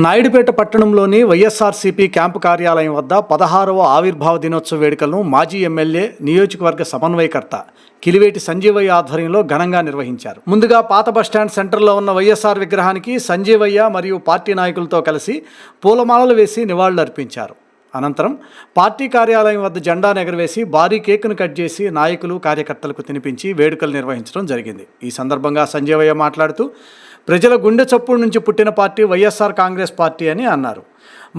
నాయుడుపేట పట్టణంలోని వైఎస్ఆర్సీపీ క్యాంపు కార్యాలయం వద్ద 16వ ఆవిర్భావ దినోత్సవ వేడుకలను మాజీ ఎమ్మెల్యే నియోజకవర్గ సమన్వయకర్త కిలివేటి సంజీవయ్య ఆధ్వర్యంలో ఘనంగా నిర్వహించారు. ముందుగా పాత బస్టాండ్ సెంటర్లో ఉన్న వైఎస్ఆర్ విగ్రహానికి సంజీవయ్య మరియు పార్టీ నాయకులతో కలిసి పూలమాలలు వేసి నివాళులర్పించారు. అనంతరం పార్టీ కార్యాలయం వద్ద జెండా ఎగరవేసి భారీ కేకును కట్ చేసి నాయకులు కార్యకర్తలకు తినిపించి వేడుకలు నిర్వహించడం జరిగింది. ఈ సందర్భంగా సంజీవయ్య మాట్లాడుతూ ప్రజల గుండె చప్పుడు నుంచి పుట్టిన పార్టీ వైఎస్ఆర్ కాంగ్రెస్ పార్టీ అని అన్నారు.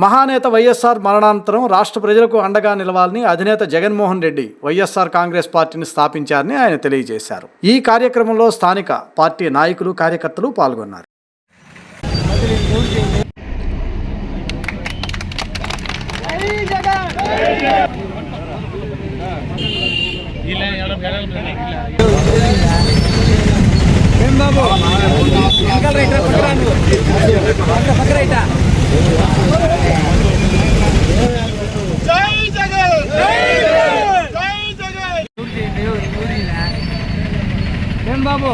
మహానేత వైఎస్ఆర్ మరణానంతరం రాష్ట్ర ప్రజలకు అండగా నిలవాలని అధినేత జగన్మోహన్ రెడ్డి వైఎస్ఆర్ కాంగ్రెస్ పార్టీని స్థాపించారని ఆయన తెలియజేశారు. ఈ కార్యక్రమంలో స్థానిక పార్టీ నాయకులు కార్యకర్తలు పాల్గొన్నారు. బాబు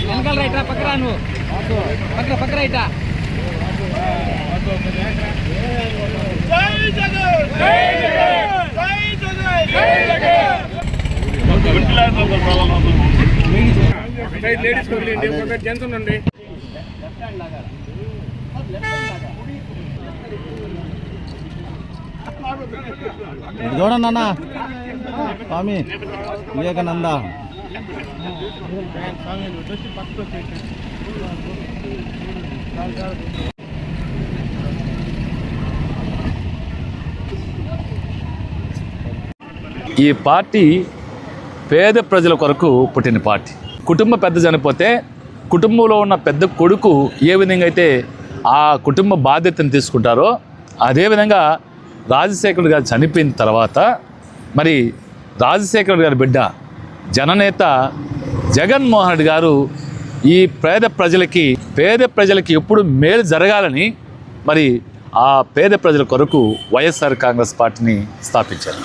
వెనకాల రైటా పక్కరా నువ్వు పక్క రైటా చూడండి అన్న స్వామి వివేకానంద ఈ పార్టీ పేద ప్రజల కొరకు పుట్టిన పార్టీ. కుటుంబ పెద్ద చనిపోతే కుటుంబంలో ఉన్న పెద్ద కొడుకు ఏ విధంగా అయితే ఆ కుటుంబ బాధ్యతను తీసుకుంటారో అదేవిధంగా రాజశేఖర్ గారు చనిపోయిన తర్వాత మరి రాజశేఖర్ గారి బిడ్డ జననేత జగన్మోహన్ రెడ్డి గారు ఈ పేద ప్రజలకి ఎప్పుడు మేలు జరగాలని మరి ఆ పేద ప్రజల కొరకు వైఎస్ఆర్ కాంగ్రెస్ పార్టీని స్థాపించారు.